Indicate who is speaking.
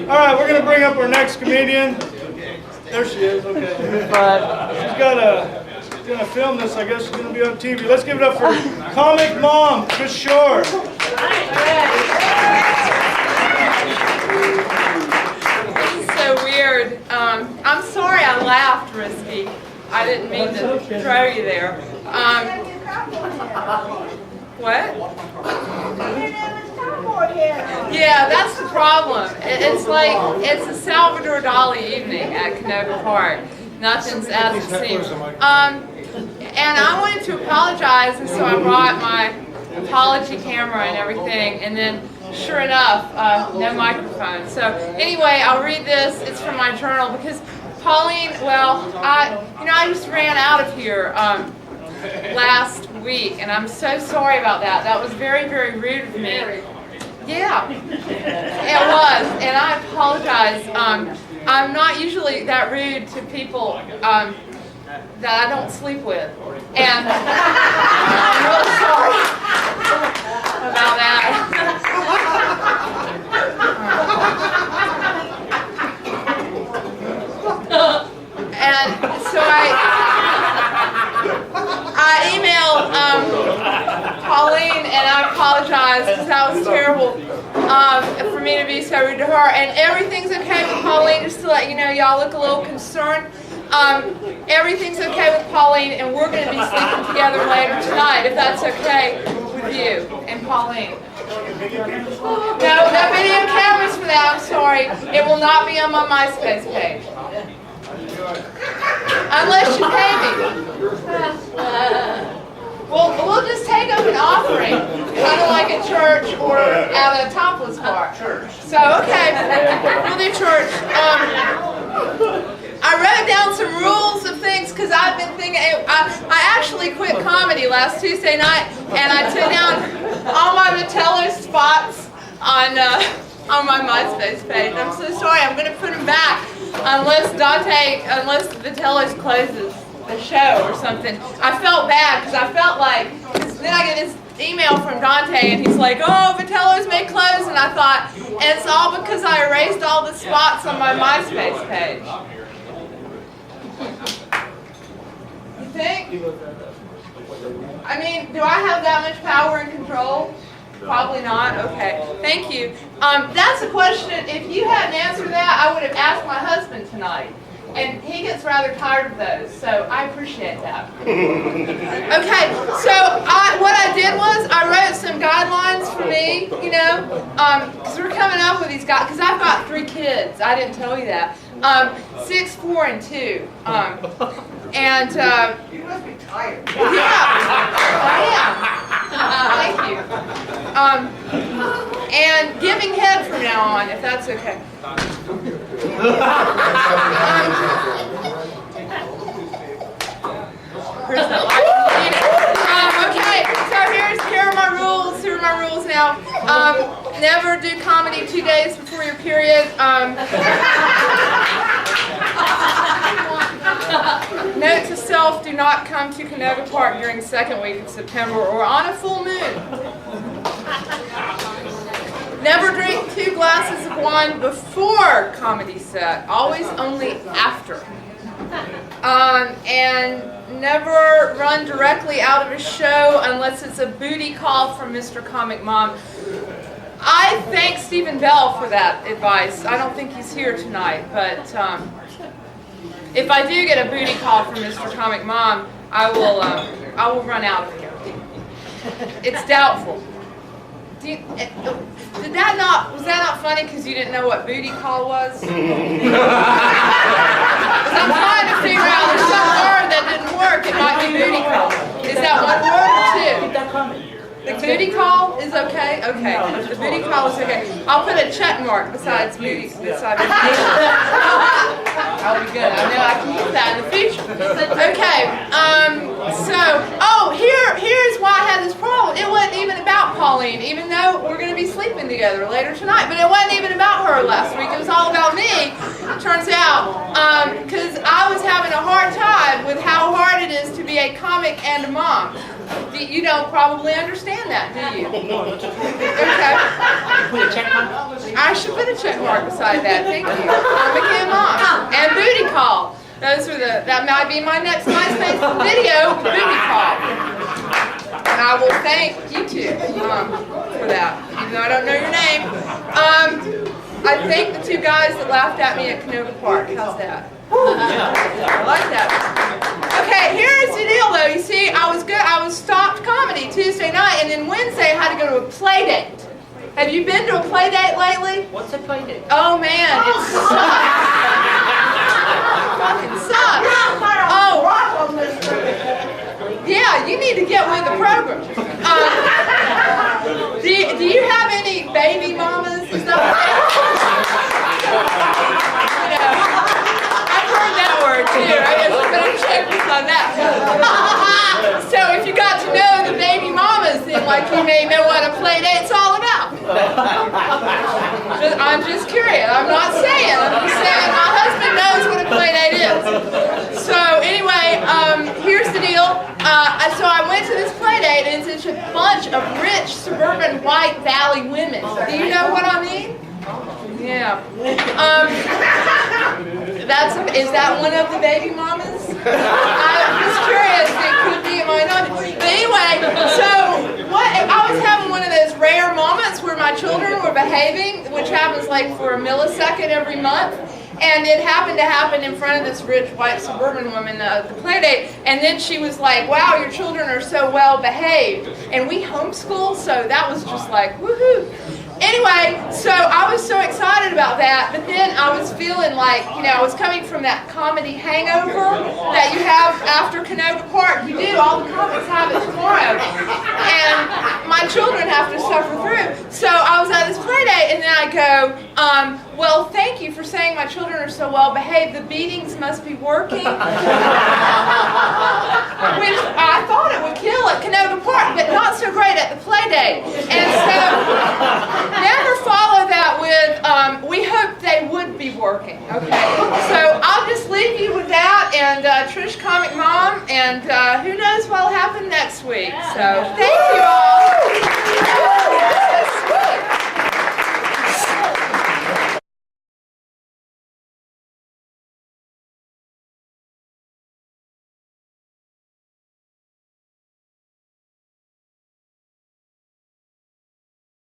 Speaker 1: All right, we're going to bring up our next comedian. There she is. Okay. She's going to film this. I guess she's going to be on TV. Let's give it up for Comic Mom, Trish Shore.
Speaker 2: This is so weird. I'm sorry I laughed, Risky. I didn't mean to throw you there. What? Yeah, that's the problem. It's like, it's a Salvador Dali evening at Canoga Park. Nothing's as it seems. And I wanted to apologize, and so I brought my apology camera and everything, and then sure enough, no microphone. So anyway, I'll read this. It's from my journal because Pauline, well, I just ran out of here last week, and I'm so sorry about that. That was very, very rude of me. Yeah, it was, and I apologize. I'm not usually that rude to people that I don't sleep with, and I'm really sorry about that. And so I emailed Pauline, and I apologize because that was terrible for me to be so rude to her. And everything's okay with Pauline, just to let you know, y'all look a little concerned. Everything's okay with Pauline, and we're going to be sleeping together later tonight, if that's okay with you and Pauline. No video cameras for that, I'm sorry. It will not be on my MySpace page. Unless you pay me. We'll just take up an offering, kind of like at church or at a topless bar. So, okay, we'll do church. I wrote down some rules of things because I've been thinking, I actually quit comedy last Tuesday night, and I took down all my Vitello spots on my MySpace page. I'm so sorry, I'm going to put them back unless Vitello's closes the show or something. I felt bad because I felt like, then I get this email from Dante and he's like, oh, Vitello's may close, and I thought, and it's all because I erased all the spots on my MySpace page. You think? I mean, do I have that much power and control? Probably not. Okay. Thank you. That's a question. If you hadn't answered that, I would have asked my husband tonight. And he gets rather tired of those, so I appreciate that. Okay, so what I did was I wrote some guidelines for me, because we're coming up with these guys, because I've got 3 kids. I didn't tell you that. 6, 4, and 2. And
Speaker 3: you must be tired.
Speaker 2: Yeah, I am. Thank you. And giving head from now on, if that's okay. Okay, so here are my rules. Here are my rules now. Never do comedy 2 days before your period. Note to self, do not come to Canoga Park during the 2nd week of September or on a full moon. Never drink 2 glasses of wine before comedy set, always only after. And never run directly out of a show unless it's a booty call from Mr. Comic Mom. I thank Stephen Bell for that advice. I don't think he's here tonight, but if I do get a booty call from Mr. Comic Mom, I will run out of here. It's doubtful. Was that not funny because you didn't know what booty call was? I'm trying to figure out, there's some word that didn't work, it might be booty call. Is that one word or 2? The booty call is okay? Okay. The booty call is okay. I'll put a check mark besides booty. I'll be good. I know I can use that in the future. Okay. Here's why I had this problem. It wasn't even about Pauline, even though we're going to be sleeping together later tonight. But it wasn't even about her last week. It was all about me, turns out, because I was having a hard time with how hard it is to be a comic and a mom. You don't probably understand that, do you? Okay.
Speaker 4: Put a check mark.
Speaker 2: I should put a check mark beside that. Thank you. Comic and Mom. And Booty Call. Those are that might be my next MySpace video, Booty Call. And I will thank you two for that, even though I don't know your name. I thank the two guys that laughed at me at Canoga Park. How's that? I like that. Okay, here's the deal though. You see, I was stopped comedy Tuesday night, and then Wednesday I had to go to a play date. Have you been to a play date lately?
Speaker 4: What's a play date?
Speaker 2: Oh man, it sucks. It fucking sucks. Oh, yeah, you need to get with the program. Do you have any baby mamas? Is that what you know, I've heard that word too. I guess I better check on that. So if you got to know the baby mamas, then like you may know what a play date's all about. I'm just curious. I'm not saying. I'm just saying my husband knows what a play date is. So anyway, here's the deal. So I went to this play date, and it's a bunch of rich suburban white valley women. Do you know what I mean? Yeah. Is that one of the baby mamas? I'm just curious. It could be, it might not. But anyway, so I was having one of those rare moments where my children were behaving, which happens like for a millisecond every month. And it happened to happen in front of this rich white suburban woman at the play date. And then she was like, wow, your children are so well behaved. And we homeschool, so that was just like, woohoo. Anyway, so I was so excited about that, but then I was feeling like, you know, I was coming from that comedy hangover that you have after Canoga Park. You do, all the comics have it tomorrow. And my children have to suffer through. So I was at this play date, and then I go, well, thank you for saying my children are so well behaved. The beatings must be working. Which I thought it would kill at Canoga Park, but not so great at the play date. And so never follow that with, we hope they would be working. Okay, so I'll just leave you with that, and Trish Comic Mom, and who knows what will happen next week. So thank you all.